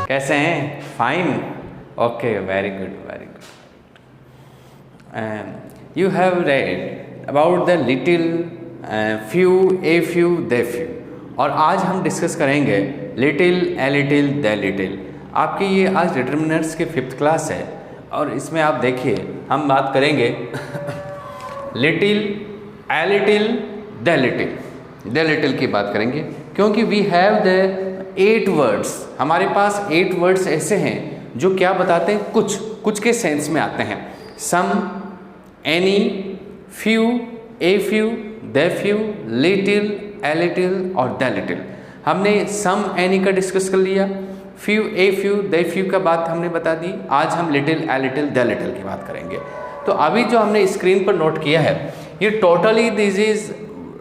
कैसे हैं? Fine, okay, very good, very good. You have read about the little, few, a few, they few, और आज हम discuss करेंगे little, a little, the little. आपकी ये आज डिटर्मिनर्स की 5th क्लास है और इसमें आप देखिए हम बात करेंगे little, a little, the little, the little की बात करेंगे क्योंकि वी हैव द 8 वर्ड्स। हमारे पास 8 वर्ड्स ऐसे हैं जो क्या बताते हैं, कुछ के सेंस में आते हैं। Some, any, few, a few, the few, little, a little और द लिटिल। हमने सम, एनी का डिस्कस कर लिया, few, a few, the few का बात हमने बता दी। आज हम little, a little, the little की बात करेंगे। तो अभी जो हमने स्क्रीन पर नोट किया है ये totally this is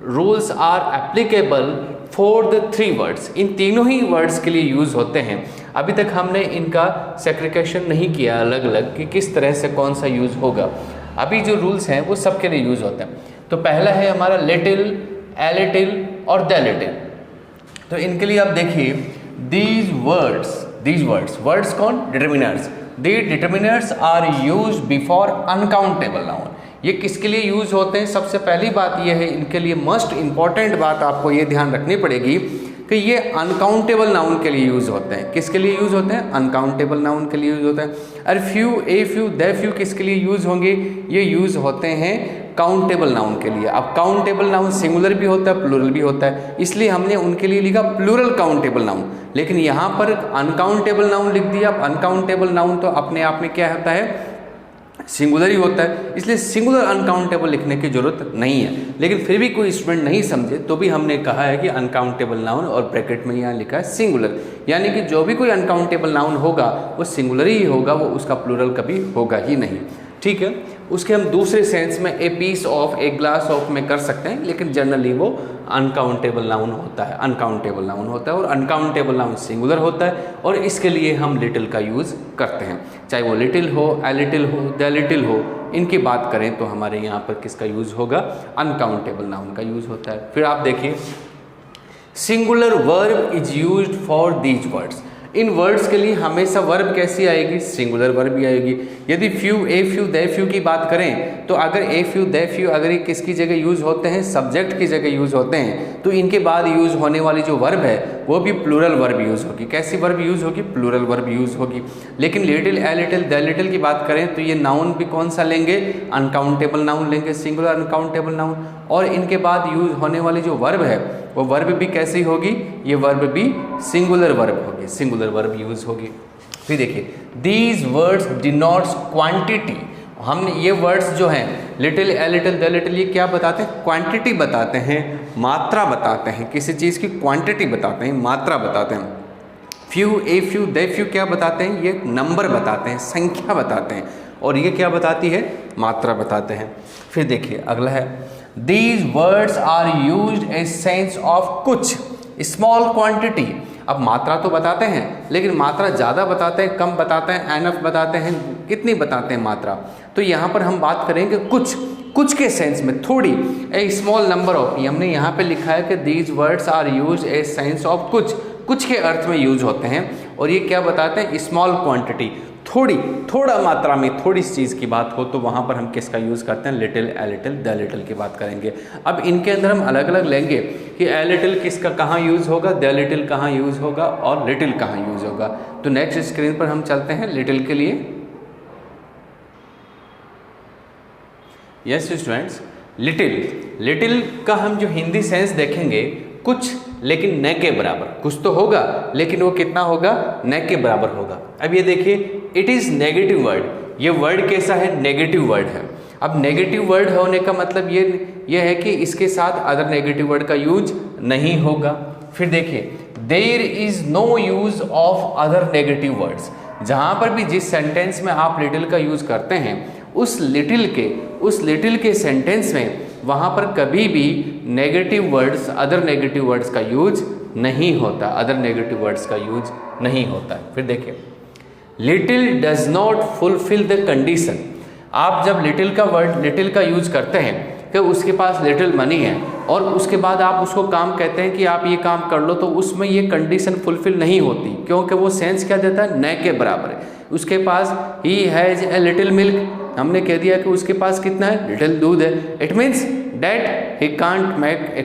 rules are applicable for the 3 words. इन तीनों ही वर्ड्स के लिए यूज़ होते हैं। अभी तक हमने इनका सेग्रीगेशन नहीं किया अलग अलग कि किस तरह से कौन सा यूज़ होगा। अभी जो रूल्स हैं वो सब के लिए यूज़ होते हैं। तो पहला है हमारा लिटिल, ए लिटिल और द लिटिल। तो इनके लिए आप देखिए दीज वर्ड्स कौन? Determiners. The determiners are use before uncountable noun. ये किसके लिए यूज होते हैं? सबसे पहली बात ये है, इनके लिए मोस्ट इंपॉर्टेंट बात आपको ये ध्यान रखनी पड़ेगी कि ये अनकाउंटेबल नाउन के लिए यूज होते हैं। किसके लिए यूज होते हैं? अनकाउंटेबल नाउन के लिए यूज होते हैं। और few, a few, the few किसके लिए यूज होंगे? ये यूज होते हैं काउंटेबल नाउन के लिए। अब काउंटेबल नाउन सिंगुलर भी होता है, प्लूरल भी होता है, इसलिए हमने उनके लिए लिखा प्लूरल काउंटेबल नाउन। लेकिन यहाँ पर अनकाउंटेबल नाउन लिख दिया। अब अनकाउंटेबल नाउन तो अपने आप में क्या होता है? सिंगुलर ही होता है, इसलिए सिंगुलर अनकाउंटेबल लिखने की जरूरत नहीं है। लेकिन फिर भी कोई स्टूडेंट नहीं समझे तो भी हमने कहा है कि अनकाउंटेबल नाउन और ब्रैकेट में यहाँ लिखा है सिंगुलर, यानी कि जो भी कोई अनकाउंटेबल नाउन होगा वो सिंगुलर ही होगा, वो उसका प्लूरल कभी होगा ही नहीं। ठीक है, उसके हम दूसरे सेंस में a piece of, a glass of में कर सकते हैं, लेकिन जनरली वो अनकाउंटेबल नाउन होता है, अनकाउंटेबल नाउन होता है और अनकाउंटेबल नाउन सिंगुलर होता है और इसके लिए हम लिटिल का यूज़ करते हैं। चाहे वो लिटिल हो, ए लिटिल हो, द लिटिल हो, इनकी बात करें तो हमारे यहाँ पर किसका यूज़ होगा? अनकाउंटेबल नाउन का यूज़ होता है। फिर आप देखिए singular verb is used for these words. In words के लिए हमेशा वर्ब कैसी आएगी? सिंगुलर वर्ब ही आएगी। यदि few, a few, the few की बात करें तो अगर ए फ्यू, द फ्यू अगर ये किसकी जगह यूज़ होते हैं? सब्जेक्ट की जगह यूज़ होते हैं, तो इनके बाद यूज़ होने वाली जो वर्ब है वो भी प्लूरल वर्ब यूज़ होगी। कैसी वर्ब यूज़ होगी? प्लूरल वर्ब यूज़ होगी। लेकिन little, a little, the little की बात करें तो ये नाउन भी कौन सा लेंगे? अनकाउंटेबल नाउन लेंगे, सिंगुलर अनकाउंटेबल नाउन। और इनके बाद यूज़ होने वाली जो वर्ब है वो वर्ब भी कैसी होगी? ये वर्ब भी सिंगुलर वर्ब होगी, सिंगुलर वर्ब यूज होगी। फिर देखिए दीज वर्ड्स डिनोट्स क्वांटिटी। हमने ये वर्ड्स जो हैं little, a little, the little, ये क्या बताते हैं? क्वांटिटी बताते हैं, मात्रा बताते हैं, किसी चीज़ की क्वांटिटी बताते हैं, मात्रा बताते हैं। Few, a few, the few क्या बताते हैं? ये नंबर बताते हैं, संख्या बताते हैं, और ये क्या बताती है? मात्रा बताते हैं। फिर देखिए अगला है These words are used as sense of कुछ, स्मॉल क्वांटिटी। अब मात्रा तो बताते हैं लेकिन मात्रा ज़्यादा बताते हैं, कम बताते हैं, एनफ बताते हैं, कितनी बताते हैं मात्रा। तो यहाँ पर हम बात करेंगे कुछ के सेंस में, थोड़ी, ए स्मॉल नंबर ऑफ। हमने यहाँ पे लिखा है कि these words are use as sense of कुछ के अर्थ में यूज होते हैं, और ये क्या बताते हैं? स्मॉल क्वांटिटी, थोड़ा मात्रा में, थोड़ी चीज़ की बात हो तो वहाँ पर हम किसका यूज़ करते हैं? Little, a little, the little की बात करेंगे। अब इनके अंदर हम अलग अलग लेंगे कि ए लिटिल किसका कहाँ यूज़ होगा, द लिटिल कहाँ यूज़ होगा और लिटिल कहाँ यूज़ होगा। तो नेक्स्ट स्क्रीन पर हम चलते हैं लिटिल के लिए। यस स्टूडेंट्स, लिटिल का हम जो हिंदी सेंस देखेंगे कुछ, लेकिन न के बराबर। कुछ तो होगा लेकिन वो कितना होगा? न के बराबर होगा। अब ये देखिए इट इज़ नेगेटिव वर्ड। ये वर्ड कैसा है? नेगेटिव वर्ड है। अब नेगेटिव वर्ड होने का मतलब ये है कि इसके साथ अदर नेगेटिव वर्ड का यूज नहीं होगा। फिर देखिए there is no use of other negative words. जहाँ पर भी जिस सेंटेंस में आप लिटिल का यूज करते हैं उस लिटिल के सेंटेंस में वहाँ पर कभी भी negative words, other negative words का यूज नहीं होता, अदर नेगेटिव वर्ड्स का यूज नहीं होता है। फिर देखिए little does not fulfil the condition. आप जब लिटिल का यूज करते हैं कि उसके पास लिटिल मनी है और उसके बाद आप उसको काम कहते हैं कि आप ये काम कर लो, तो उसमें ये कंडीशन फुलफिल नहीं होती, क्योंकि वो सेंस क्या देता है, न के बराबर है। उसके पास ही हैज़ ए लिटिल मिल्क, हमने कह दिया कि उसके पास कितना है, लिटिल दूध है। It means that he can't make a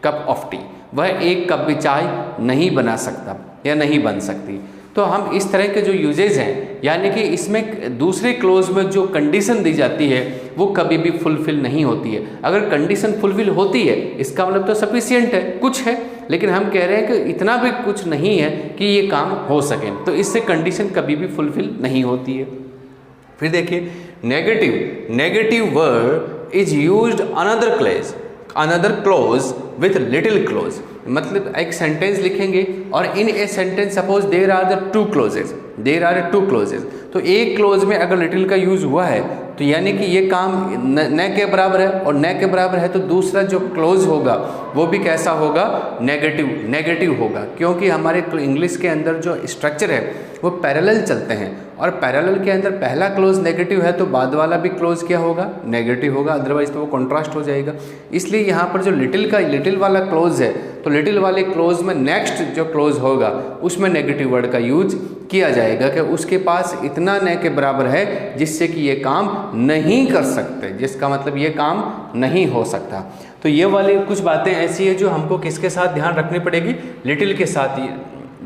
cup of tea, वह एक कप भी चाय नहीं बना सकता या नहीं बन सकती। तो हम इस तरह के जो यूजेज हैं, यानी कि इसमें दूसरे क्लोज में जो कंडीशन दी जाती है वो कभी भी फुलफिल नहीं होती है। अगर कंडीशन फुलफिल होती है इसका मतलब तो सफिशिएंट है, कुछ है, लेकिन हम कह रहे हैं कि इतना भी कुछ नहीं है कि ये काम हो सके, तो इससे कंडीशन कभी भी फुलफिल नहीं होती है। फिर देखिए negative word is used another clause with little clause, मतलब एक सेंटेंस लिखेंगे और in a sentence suppose there are two clauses, तो एक क्लोज में अगर लिटिल का यूज हुआ है तो यानी कि ये काम न के बराबर है, और न के बराबर है तो दूसरा जो क्लोज होगा वो भी कैसा होगा, नेगेटिव होगा, क्योंकि हमारे इंग्लिश के अंदर जो स्ट्रक्चर है वो पैरेलल चलते हैं, और पैरेलल के अंदर पहला क्लोज नेगेटिव है तो बाद वाला भी क्लोज क्या होगा, नेगेटिव होगा, अदरवाइज तो वो कॉन्ट्रास्ट हो जाएगा। इसलिए यहाँ पर जो लिटिल वाला क्लोज है तो लिटिल वाले क्लोज में नेक्स्ट जो क्लोज होगा उसमें नेगेटिव वर्ड का यूज किया जाएगा कि उसके पास इतना न के बराबर है जिससे कि ये काम नहीं कर सकते, जिसका मतलब ये काम नहीं हो सकता। तो ये वाली कुछ बातें ऐसी है जो हमको किसके साथ ध्यान रखनी पड़ेगी, लिटिल के साथ ही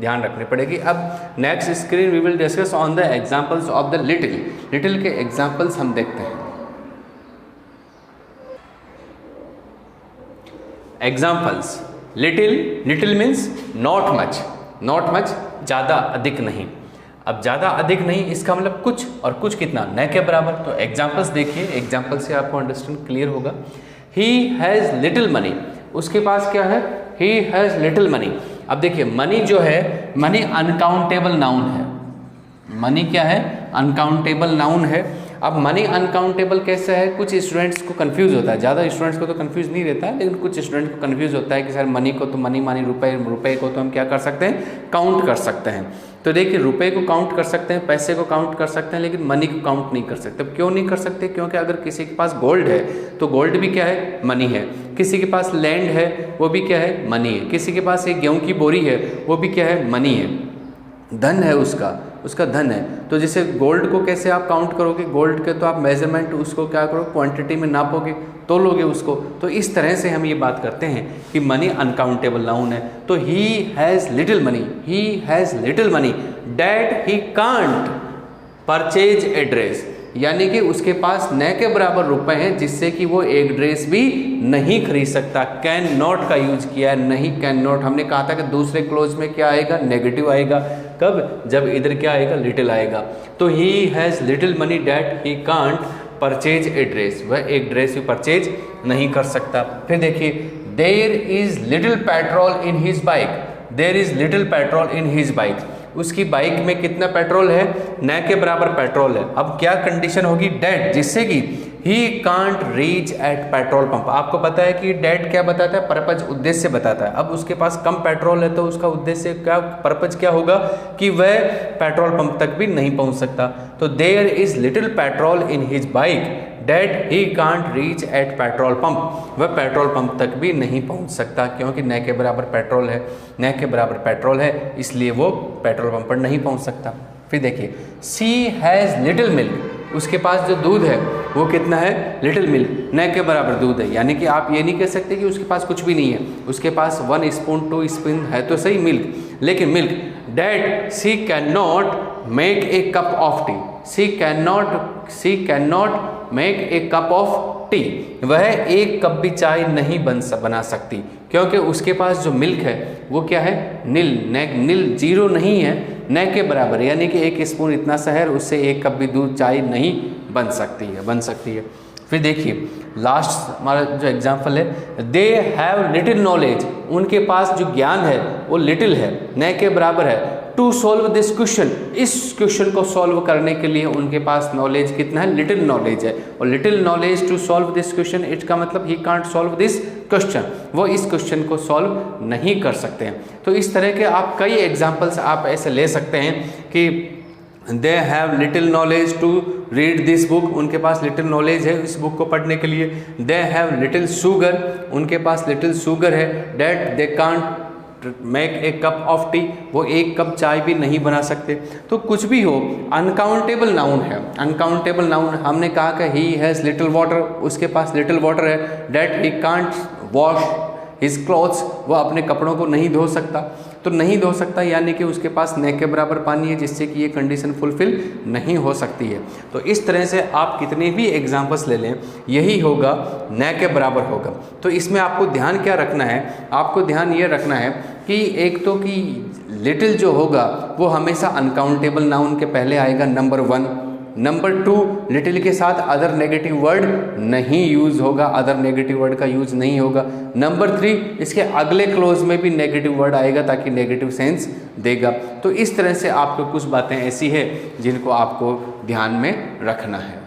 ध्यान रखनी पड़ेगी। अब next screen we will discuss on the examples of the little के एग्जांपल्स हम देखते हैं। Examples, little means not much, ज़्यादा अधिक नहीं। अब ज़्यादा अधिक नहीं इसका मतलब कुछ, और कुछ कितना, न के बराबर। तो एग्जांपल्स देखिए, एग्जांपल से आपको अंडरस्टैंड क्लियर होगा। ही हैज़ लिटिल मनी, उसके पास क्या है, ही हैज़ लिटिल मनी। अब देखिए मनी जो है, मनी अनकाउंटेबल नाउन है, मनी क्या है, अनकाउंटेबल नाउन है। अब मनी अनकाउंटेबल कैसे है, कुछ स्टूडेंट्स को कंफ्यूज होता है, ज़्यादा स्टूडेंट्स को तो कंफ्यूज नहीं रहता है, लेकिन कुछ स्टूडेंट्स को कंफ्यूज होता है कि सर मनी को तो मनी मानी रुपए को तो हम क्या कर सकते हैं, काउंट कर सकते हैं। तो देखिए रुपए को काउंट कर सकते हैं, पैसे को काउंट कर सकते हैं, लेकिन मनी को काउंट नहीं कर सकते। क्यों नहीं कर सकते, क्योंकि अगर किसी के पास गोल्ड है तो गोल्ड भी क्या है, मनी है। किसी के पास लैंड है वो भी क्या है, मनी है। किसी के पास एक गेहूँ की बोरी है वो भी क्या है, मनी है। धन है उसका धन है। तो जैसे गोल्ड को कैसे आप काउंट करोगे, गोल्ड के तो आप मेजरमेंट उसको क्या करो, क्वांटिटी में नापोगे, तोलोगे उसको। तो इस तरह से हम ये बात करते हैं कि मनी अनकाउंटेबल नाउन है। तो he has little money that he can't purchase a dress, यानी कि उसके पास न के बराबर रुपए हैं जिससे कि वो एक ड्रेस भी नहीं खरीद सकता। कैन नॉट का यूज किया है, नहीं कैन नॉट। हमने कहा था कि दूसरे क्लोज में क्या आएगा, नेगेटिव आएगा। कब, जब इधर क्या आएगा, लिटिल आएगा। तो he has little money that he can't purchase a dress, वह एक ड्रेस भी परचेज नहीं कर सकता। फिर देखिए there is little petrol in his bike, उसकी बाइक में कितना पेट्रोल है, न के बराबर पेट्रोल है। अब क्या कंडीशन होगी, डेट, जिससे कि ही can't reach at petrol pump. आपको पता है कि डेट क्या बताता है, पर्पज, उद्देश्य बताता है। अब उसके पास कम पेट्रोल है तो उसका उद्देश्य क्या, पर्पज क्या होगा कि वह पेट्रोल पंप तक भी नहीं पहुंच सकता। तो there is little petrol in his bike that he can't reach at petrol pump, वह पेट्रोल पंप तक भी नहीं पहुंच सकता, क्योंकि न के बराबर पेट्रोल है, इसलिए वो पेट्रोल पंप पर नहीं पहुंच सकता। फिर देखिए सी हैज़ लिटिल मिल्क, उसके पास जो दूध है वो कितना है, लिटिल मिल्क, न के बराबर दूध है। यानी कि आप ये नहीं कह सकते कि उसके पास कुछ भी नहीं है, उसके पास 1 स्पून 2 स्पून है तो सही मिल्क, लेकिन milk that she can not make a cup of tea, she can not make a cup of tea, वह एक कप भी चाय नहीं बना सकती, क्योंकि उसके पास जो मिल्क है वो क्या है, नील, जीरो नहीं है, न के बराबर, यानी कि 1 स्पून इतना सा है, उससे 1 कप भी दूध चाय नहीं बन सकती है। फिर देखिए लास्ट हमारा जो एग्जाम्पल है, दे हैव लिटिल नॉलेज, उनके पास जो ज्ञान है वो लिटिल है, न के बराबर है। टू सॉल्व दिस क्वेश्चन, इस क्वेश्चन को सॉल्व करने के लिए उनके पास नॉलेज कितना है, लिटिल नॉलेज है। और little knowledge to solve this question, इसका मतलब he can't solve this question, वो इस क्वेश्चन को सॉल्व नहीं कर सकते हैं। तो इस तरह के आप कई एग्जाम्पल्स आप ऐसे ले सकते हैं कि they have little knowledge to read this book, उनके पास लिटिल नॉलेज है इस बुक को पढ़ने के लिए। दे हैव लिटिल शुगर, उनके पास लिटिल शुगर है। That they can't make a cup of T, वो एक कप चाय भी नहीं बना सकते। तो कुछ भी हो, अनकाउंटेबल नाउन है। अनकाउंटेबल नाउन, हमने कहा कि ही हैज़ लिटिल वाटर, उसके पास लिटिल वाटर है। That he can't wash his clothes, वह अपने कपड़ों को नहीं धो सकता। तो नहीं धो सकता यानी कि उसके पास न के बराबर पानी है, जिससे कि ये कंडीशन फुलफिल नहीं हो सकती है। तो इस तरह से आप कितने भी एग्जाम्पल्स ले लें, यही होगा, न के बराबर होगा। तो इसमें आपको ध्यान क्या रखना है, आपको ध्यान ये रखना है कि एक तो कि लिटिल जो होगा वो हमेशा अनकाउंटेबल नाउन के पहले आएगा, नंबर 1। नंबर 2, लिटिल के साथ अदर नेगेटिव वर्ड नहीं यूज़ होगा, अदर नेगेटिव वर्ड का यूज़ नहीं होगा। नंबर 3, इसके अगले क्लोज में भी नेगेटिव वर्ड आएगा ताकि नेगेटिव सेंस देगा। तो इस तरह से आपको कुछ बातें ऐसी है जिनको आपको ध्यान में रखना है।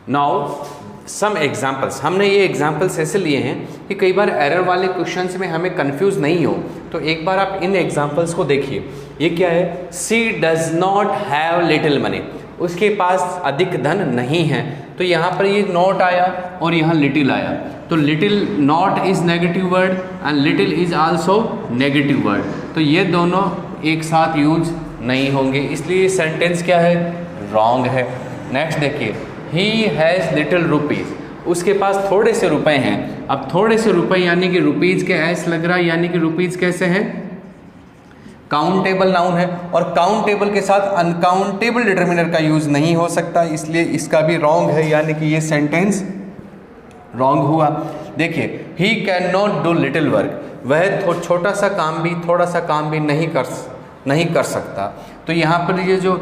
नाउ सम एग्जाम्पल्स, हमने ये एग्जाम्पल्स ऐसे लिए हैं कि कई बार एरर वाले क्वेश्चंस में हमें कंफ्यूज नहीं हो। तो एक बार आप इन एग्जाम्पल्स को देखिए। ये क्या है, she does not have little money, उसके पास अधिक धन नहीं है। तो यहाँ पर ये नॉट आया और यहाँ लिटिल आया, तो little not is negative word and little is also negative word, तो ये दोनों एक साथ यूज नहीं होंगे, इसलिए सेंटेंस क्या है, रॉन्ग है। नेक्स्ट देखिए, ही हैज़ लिटिल रुपीज़, उसके पास थोड़े से रुपए हैं। अब थोड़े से रुपए यानी कि रुपीज़ के एस लग रहा है, यानी कि रुपीज़ कैसे हैं, काउंटेबल नाउन है, और काउंटेबल के साथ अनकाउंटेबल डिटर्मिनर का यूज़ नहीं हो सकता, इसलिए इसका भी रॉन्ग है, यानी कि ये सेंटेंस रॉन्ग हुआ। देखिए, he can not do little work, वह छोटा सा काम भी, थोड़ा सा काम भी नहीं कर सकता। तो यहाँ पर ये जो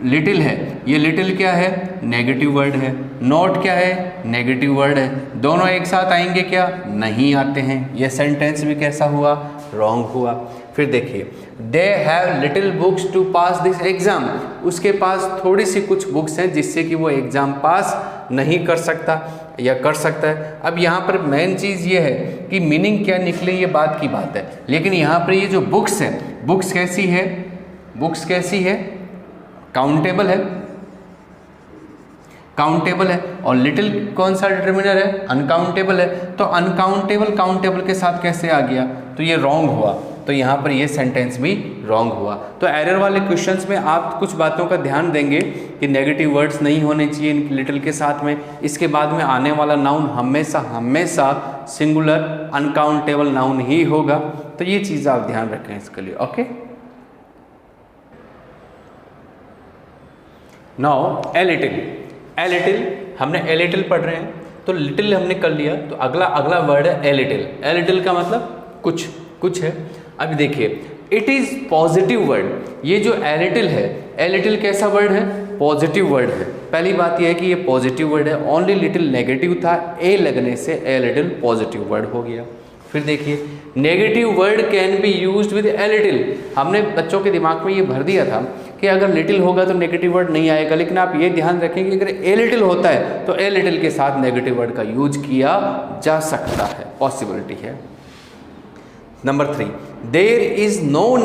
लिटिल है, ये लिटिल क्या है, नेगेटिव वर्ड है। नॉट क्या है, नेगेटिव वर्ड है। दोनों एक साथ आएंगे क्या, नहीं आते हैं। ये सेंटेंस भी कैसा हुआ, रॉन्ग हुआ। फिर देखिए, they have little books to pass this exam, उसके पास थोड़ी सी कुछ बुक्स हैं जिससे कि वो एग्ज़ाम पास नहीं कर सकता या कर सकता है। अब यहाँ पर मेन चीज़ ये है कि मीनिंग क्या निकले, ये बात की बात है, लेकिन यहाँ पर ये जो बुक्स है, बुक्स कैसी है, बुक्स कैसी है, काउंटेबल है, काउंटेबल है। और लिटिल कौन सा डिटर्मिनर है, अनकाउंटेबल है। तो अनकाउंटेबल काउंटेबल के साथ कैसे आ गया, तो ये रॉन्ग हुआ। तो यहाँ पर ये सेंटेंस भी रॉन्ग हुआ। तो एरर वाले क्वेश्चंस में आप कुछ बातों का ध्यान देंगे कि नेगेटिव वर्ड्स नहीं होने चाहिए लिटिल के साथ में। इसके बाद में आने वाला नाउन हमेशा सिंगुलर अनकाउंटेबल नाउन ही होगा। तो ये चीज़ आप ध्यान रखें इसके लिए। ओके, नाउ ए लिटिल हमने ए लिटिल पढ़ रहे हैं, तो लिटिल हमने कर लिया, तो अगला वर्ड है ए लिटिल। ए लिटिल का मतलब कुछ है। अब देखिए, इट इज़ पॉजिटिव वर्ड, ये जो ए लिटिल है, ए लिटिल कैसा वर्ड है, पॉजिटिव वर्ड है। पहली बात यह है कि ये पॉजिटिव वर्ड है, ओनली लिटिल नेगेटिव था, ए लगने से ए लिटिल पॉजिटिव वर्ड हो गया। फिर देखिए, negative word can be used with a little, हमने बच्चों के दिमाग में ये भर दिया था कि अगर लिटिल होगा तो नेगेटिव वर्ड नहीं आएगा, लेकिन आप ये ध्यान रखें कि अगर ए लिटिल होता है तो ए लिटिल के साथ नेगेटिव वर्ड का यूज किया जा सकता है, पॉसिबिलिटी है। Number 3, there is no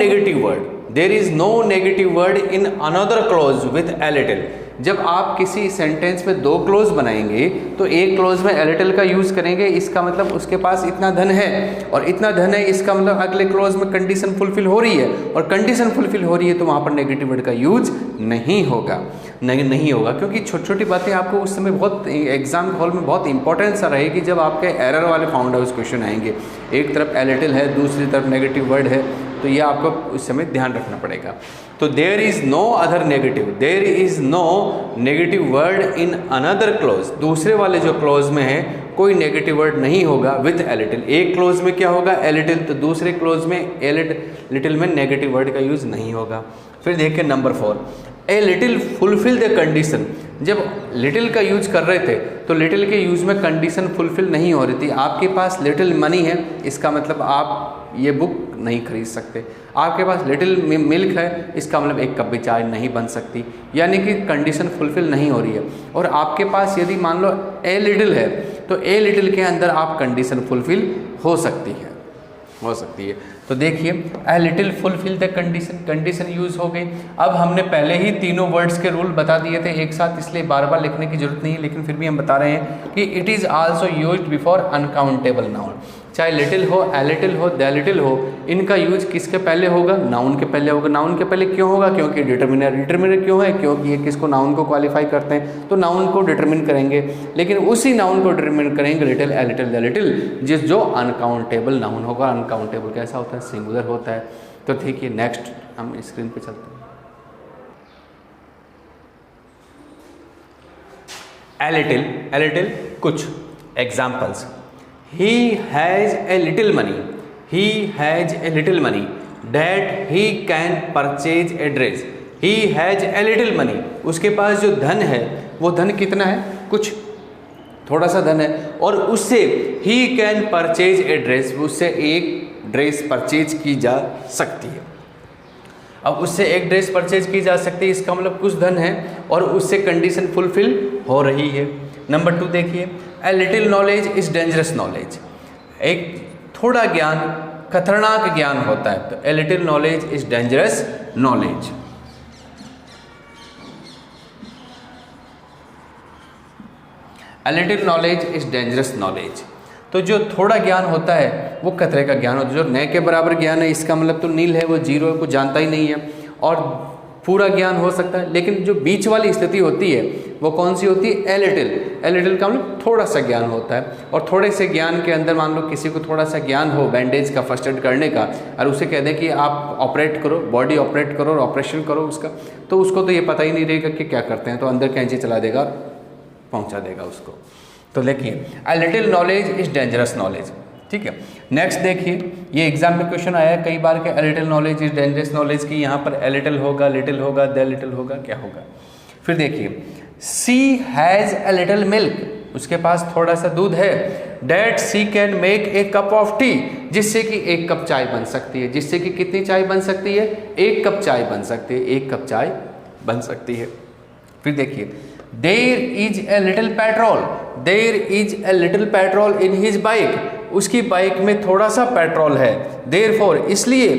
negative word in another clause with a little. जब आप किसी सेंटेंस में दो क्लोज बनाएंगे तो एक क्लोज में ए लिटिल का यूज़ करेंगे, इसका मतलब उसके पास इतना धन है, और इतना धन है इसका मतलब अगले क्लोज में कंडीशन फुलफिल हो रही है, और कंडीशन फुलफिल हो रही है तो वहाँ पर नेगेटिव वर्ड का यूज नहीं होगा, क्योंकि छोटी छोटी बातें आपको उस समय बहुत एग्जाम हॉल में बहुत इंपॉर्टेंट सा रहेगी जब आपके एरर वाले फाउंड हाउस क्वेश्चन आएंगे। एक तरफ ए लिटिल है, दूसरी तरफ नेगेटिव वर्ड है, तो ये आपको उस समय ध्यान रखना पड़ेगा। तो there is no negative word in another clause, दूसरे वाले जो क्लोज में है कोई नेगेटिव वर्ड नहीं होगा विथ ए लिटिल। एक क्लोज में क्या होगा, ए लिटिल, तो दूसरे क्लोज में ए लिटिल में नेगेटिव वर्ड का यूज़ नहीं होगा। फिर देखिए number 4, a little fulfil the condition. जब लिटिल का यूज कर रहे थे तो लिटिल के यूज में कंडीशन फुलफिल नहीं हो रही थी। आपके पास लिटिल मनी है, इसका मतलब आप ये बुक नहीं खरीद सकते। आपके पास लिटिल मिल्क है, इसका मतलब एक कप भी चाय नहीं बन सकती, यानी कि कंडीशन फुलफिल नहीं हो रही है। और आपके पास यदि मान लो ए लिटिल है तो ए लिटिल के अंदर आप कंडीशन फुलफिल हो सकती है। हो सकती है। तो देखिए a little fulfil the condition, condition use हो गई। अब हमने पहले ही तीनों वर्ड्स के रूल बता दिए थे एक साथ, इसलिए बार बार लिखने की जरूरत नहीं है, लेकिन फिर भी हम बता रहे हैं कि it is also used before uncountable noun. चाहे लिटिल हो, ए लिटिल हो, द लिटिल हो, इनका यूज किसके पहले होगा? नाउन के पहले होगा। नाउन के पहले क्यों होगा? क्योंकि डिटर्मिनर। डिटर्मिनर क्यों है? क्योंकि ये किसको, नाउन को क्वालिफाई करते हैं, तो नाउन को डिटरमिन करेंगे। लेकिन उसी नाउन को डिटरमिन करेंगे little, a little, the little, जो अनकाउंटेबल नाउन होगा। अनकाउंटेबल कैसा होता है? सिंगुलर होता है। तो ठीक है, नेक्स्ट हम स्क्रीन पे चलते हैं। ए लिटिल कुछ examples. He has a little money. He has a little money that he can purchase a dress. He has a little money. उसके पास जो धन है वो धन कितना है? कुछ, थोड़ा सा धन है, और उससे he can purchase a dress, उससे एक ड्रेस परचेज की जा सकती है। अब उससे एक ड्रेस परचेज की जा सकती है, इसका मतलब कुछ धन है और उससे कंडीशन फुलफिल हो रही है। नंबर 2 देखिए, a little knowledge is dangerous knowledge. एक थोड़ा ज्ञान खतरनाक ज्ञान होता है, तो a little knowledge is dangerous knowledge. A little knowledge is dangerous knowledge. तो जो थोड़ा ज्ञान होता है वो खतरे का ज्ञान होता है। जो न के बराबर ज्ञान है, इसका मतलब तो नील है, वो जीरो है, कुछ जानता ही नहीं है, और पूरा ज्ञान हो सकता है। लेकिन जो बीच वाली स्थिति होती है वो कौन सी होती है? A little. ए लिटिल का मतलब थोड़ा सा ज्ञान होता है, और थोड़े से ज्ञान के अंदर मान लो किसी को थोड़ा सा ज्ञान हो बैंडेज का, फर्स्ट एड करने का, और उसे कह दें कि आप ऑपरेट करो, बॉडी ऑपरेट करो और ऑपरेशन करो उसका, तो उसको तो ये पता ही नहीं रहेगा कि क्या करते हैं, तो अंदर कैंची चला देगा, पहुँचा देगा उसको। तो देखिए a little knowledge is dangerous knowledge. ठीक है, नेक्स्ट देखिए, ये एग्जाम में क्वेश्चन आया है कई बार कि a little knowledge is dangerous knowledge की, यहाँ पर ए लिटिल होगा, लिटिल होगा, द लिटिल होगा, क्या होगा? फिर देखिए, she has a little milk, उसके पास थोड़ा सा दूध है, that she can make a cup of T, जिससे कि एक कप चाय बन सकती है। जिससे कि कितनी चाय बन सकती है? एक कप चाय बन सकती है, एक कप चाय बन सकती है। फिर देखिए, there is a little petrol, there is a little petrol in his bike, उसकी बाइक में थोड़ा सा पेट्रोल है, देयरफॉर, इसलिए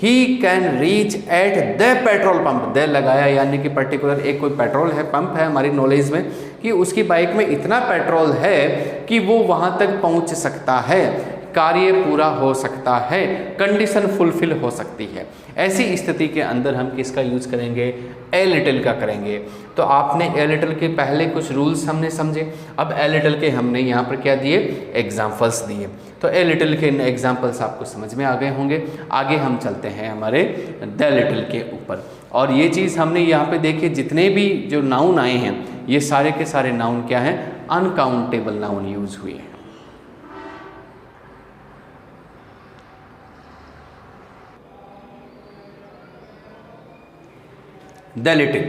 he can reach at the petrol pump. The लगाया यानी कि पर्टिकुलर एक कोई पेट्रोल है, पंप है हमारी नॉलेज में, कि उसकी बाइक में इतना पेट्रोल है कि वो वहाँ तक पहुँच सकता है, कार्य पूरा हो सकता है, कंडीशन फुलफिल हो सकती है। ऐसी स्थिति के अंदर हम किसका यूज करेंगे? ए लिटिल का करेंगे। तो आपने ए लिटिल के पहले कुछ रूल्स हमने समझे, अब ए लिटिल के हमने यहाँ पर क्या दिए? एग्जाम्पल्स दिए। तो ए लिटिल के एग्जाम्पल्स आपको समझ में आ गए होंगे। आगे हम चलते हैं हमारे द लिटिल के ऊपर, और ये चीज़ हमने यहाँ पे देखिए, जितने भी जो नाउन आए हैं ये सारे के सारे नाउन क्या हैं? अनकाउंटेबल नाउन यूज हुए हैं। द लिटिल,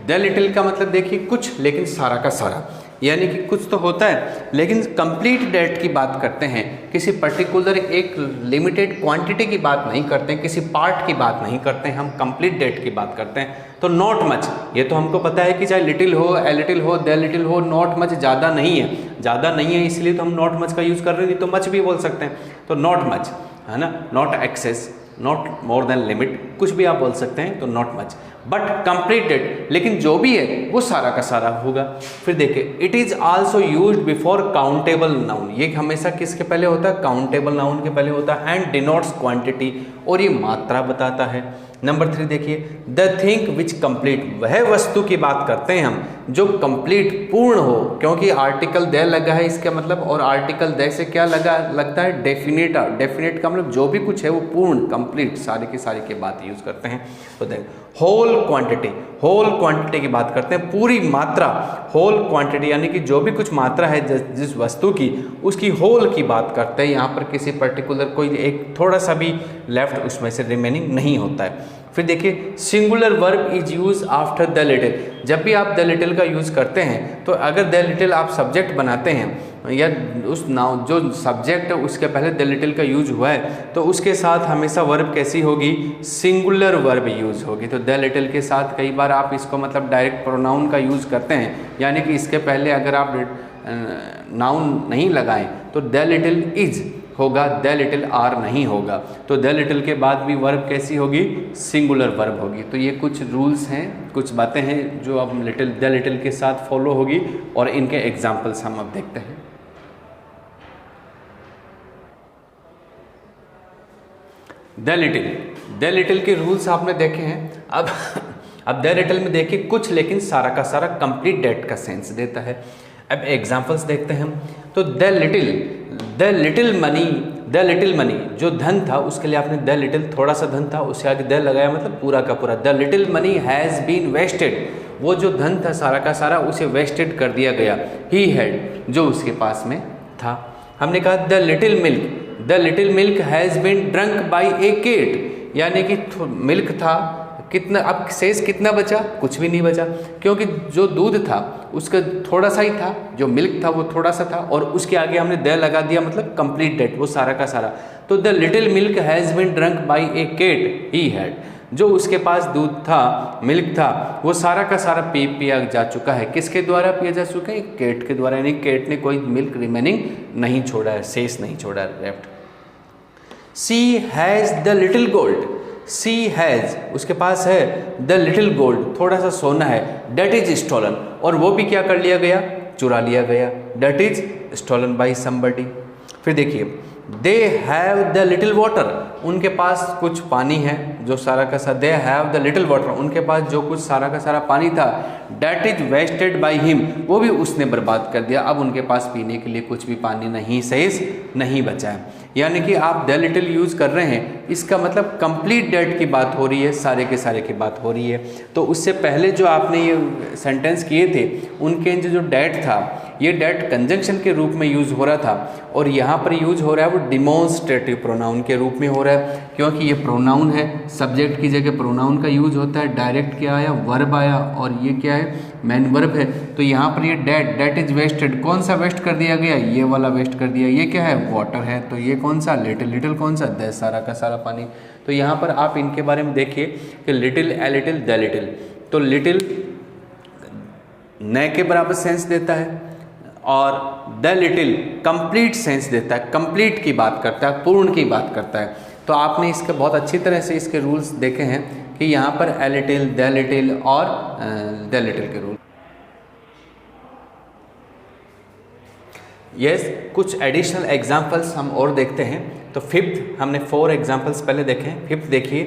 द लिटिल का मतलब देखिए कुछ, लेकिन सारा का सारा, यानी कि कुछ तो होता है लेकिन कंप्लीट डेट की बात करते हैं, किसी पर्टिकुलर एक लिमिटेड क्वांटिटी की बात नहीं करते हैं, किसी पार्ट की बात नहीं करते हैं, हम कंप्लीट डेट की बात करते हैं। तो नॉट मच, ये तो हमको पता है कि चाहे लिटिल हो, ए लिटिल हो, द लिटिल हो, नॉट मच ज़्यादा नहीं है, ज़्यादा नहीं है इसलिए तो हम नॉट मच का यूज़ कर रहे हैं, नहीं तो मच भी बोल सकते हैं। तो नॉट मच है ना, not excess, not more than limit, कुछ भी आप बोल सकते हैं, तो नॉट मच, बट कंप्लीटेड, लेकिन जो भी है वो सारा का सारा होगा। फिर देखिए, it is also used before countable noun, ये हमेशा किसके पहले होता है? काउंटेबल नाउन के पहले होता है, एंड डिनोट्स क्वांटिटी, और ये मात्रा बताता है। नंबर 3 देखिए, द थिंग विच कंप्लीट, वह वस्तु की बात करते हैं हम जो कंप्लीट पूर्ण हो, क्योंकि आर्टिकल द लगा है इसका मतलब, और आर्टिकल द से क्या लगता है? डेफिनेट। डेफिनेट का मतलब जो भी कुछ है वो पूर्ण, कंप्लीट, सारे की सारी की बात यूज करते हैं। तो देख, होल क्वांटिटी, होल क्वांटिटी की बात करते हैं, पूरी मात्रा, होल क्वांटिटी यानी कि जो भी कुछ मात्रा है जिस वस्तु की, उसकी होल की बात करते हैं। यहाँ पर किसी पर्टिकुलर कोई एक थोड़ा सा भी लेफ्ट उसमें से रिमेनिंग नहीं होता है। फिर देखिए, singular verb is use after the little, जब भी आप द लिटिल का यूज़ करते हैं तो अगर द लिटिल आप सब्जेक्ट बनाते हैं या उस नाउन जो सब्जेक्ट है उसके पहले द लिटिल का यूज हुआ है तो उसके साथ हमेशा वर्ब कैसी होगी? सिंगुलर वर्ब यूज होगी। तो द लिटिल के साथ कई बार आप इसको मतलब डायरेक्ट प्रोनाउन का यूज़ करते हैं, यानी कि इसके पहले अगर आप नाउन नहीं लगाएं तो द लिटिल इज होगा, द लिटिल आर नहीं होगा। तो द लिटिल के बाद भी वर्ब कैसी होगी, सिंगुलर वर्ब होगी। तो ये कुछ रूल्स हैं, कुछ बातें हैं जो अब द लिटिल के साथ फॉलो होगी और इनके एग्जाम्पल्स हम अब देखते हैं। द लिटिल के रूल्स आपने देखे हैं। अब द लिटिल में देखिए कुछ, लेकिन सारा का सारा कंप्लीट डेट का सेंस देता है। अब एग्जांपल्स देखते हैं हम। तो द लिटिल मनी जो धन था उसके लिए आपने द लिटिल, थोड़ा सा धन था उससे आगे द लगाया, मतलब पूरा का पूरा। The little money has been wasted, वो जो धन था सारा का सारा उसे वेस्टेड कर दिया गया। ही हैड, जो उसके पास में था। हमने कहा the little milk has been drunk by a kid, यानी कि मिल्क था कितना, अब शेष कितना बचा, कुछ भी नहीं बचा, क्योंकि जो दूध था उसका थोड़ा सा ही था, जो मिल्क था वो थोड़ा सा था, और उसके आगे हमने द लगा दिया, मतलब कंप्लीट डेट, वो सारा का सारा। तो the little milk has been drunk by a cat he had, जो उसके पास दूध था, मिल्क था, वो सारा का सारा पिया जा चुका है। किसके द्वारा पिया जा चुका है, कैट के द्वारा, यानी कैट ने कोई मिल्क रिमेनिंग नहीं छोड़ा है, शेष नहीं छोड़ा है, left. She has the little gold, she has उसके पास है द लिटिल गोल्ड, थोड़ा सा सोना है, डेट इज स्टोलन, और वो भी क्या कर लिया गया, चुरा लिया गया, that is stolen by somebody. फिर देखिए they have the little water, उनके पास कुछ पानी है जो सारा का सारा, they have the little water, उनके पास जो कुछ सारा का सारा पानी था, that is wasted by him, वो भी उसने बर्बाद कर दिया। अब उनके पास पीने के लिए कुछ भी पानी नहीं, शेष नहीं बचा है। यानी कि आप द लिटिल यूज़ कर रहे हैं, इसका मतलब कंप्लीट डेट की बात हो रही है, सारे के सारे की बात हो रही है। तो उससे पहले जो आपने ये सेंटेंस किए थे उनके जो डेट था, ये डेट कंजंक्शन के रूप में यूज़ हो रहा था, और यहाँ पर यूज हो रहा है वो डिमॉन्स्ट्रेटिव प्रोनाउन के रूप में हो रहा है, क्योंकि ये प्रोनाउन है, सब्जेक्ट की जगह प्रोनाउन का यूज होता है। डायरेक्ट क्या आया, वर्ब आया, और ये क्या है, मैन वर्ब है। तो यहाँ पर ये डेट इज वेस्टेड, कौन सा वेस्ट कर दिया गया, ये वाला वेस्ट कर दिया। ये क्या है, वाटर है, तो ये कौन सा, लिटिल कौन सा, द, सारा का सारा पानी। तो यहाँ पर आप इनके बारे में देखिए कि little, a little, the little. तो लिटिल न के बराबर सेंस देता है, और द लिटिल कंप्लीट सेंस देता है, कंप्लीट की बात करता है, पूर्ण की बात करता है। तो आपने इसके बहुत अच्छी तरह से इसके रूल्स देखे हैं कि यहाँ पर ए लिटिल, द लिटिल और द लिटिल के रूल। यस, कुछ एडिशनल एग्जाम्पल्स हम और देखते हैं। तो फिफ्थ, हमने 4 एग्जाम्पल्स पहले देखे हैं। फिफ्थ देखिए,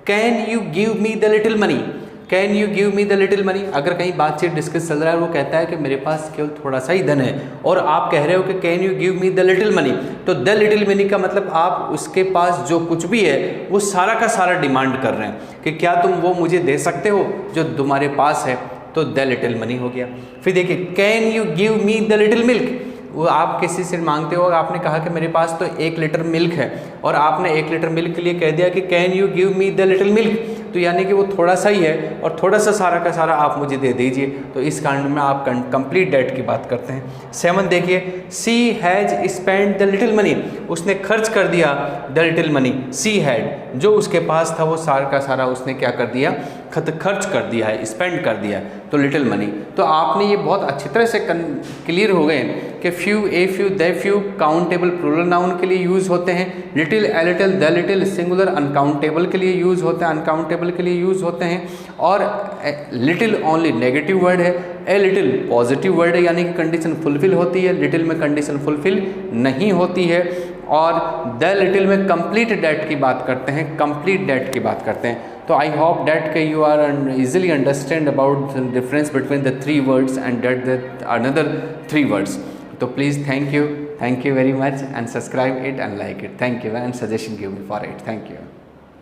can you give me the little money, can you give me the little money. अगर कहीं बातचीत डिस्कस चल रहा है, वो कहता है कि मेरे पास केवल थोड़ा सा ही धन है, और आप कह रहे हो कि can you give me the little money, तो द लिटिल मनी का मतलब आप उसके पास जो कुछ भी है वो सारा का सारा डिमांड कर रहे हैं कि क्या तुम वो मुझे दे सकते हो जो तुम्हारे पास है, तो द लिटिल मनी हो गया। फिर देखिए, can you give me the little milk, वो आप किसी से मांगते हो, आपने कहा कि मेरे पास तो 1 लीटर मिल्क है, और आपने 1 लीटर मिल्क के लिए कह दिया कि can you give me the little milk, तो यानी कि वो थोड़ा सा ही है, और थोड़ा सा सारा का सारा आप मुझे दे दीजिए। तो इस कांड में आप कंप्लीट डेट की बात करते हैं। 7 देखिए, she has spend the little money, उसने खर्च कर दिया the little money, she had, जो उसके पास था वो सारा का सारा उसने क्या कर दिया, खर्च कर दिया है, स्पेंड कर दिया, तो लिटिल मनी। तो आपने ये बहुत अच्छी तरह से क्लियर हो गए कि few, a few, the few countable plural noun के लिए यूज़ होते हैं, little, a little, the little singular uncountable के लिए यूज़ होते हैं, अनकाउंटेबल के लिए यूज़ होते हैं, और लिटिल ओनली नेगेटिव वर्ड है, ए लिटिल पॉजिटिव वर्ड है, यानी कि कंडीशन फुलफिल होती है, लिटिल में कंडीशन फुलफिल नहीं होती है, और द लिटिल में कंप्लीट डेट की बात करते हैं, कंप्लीट डेट की बात करते हैं। तो आई होप डेट के you are easily understand about the difference between the 3 words and that another 3 words. So please thank you very much, and subscribe it and like it. Thank you, and suggestion give me for it. Thank you.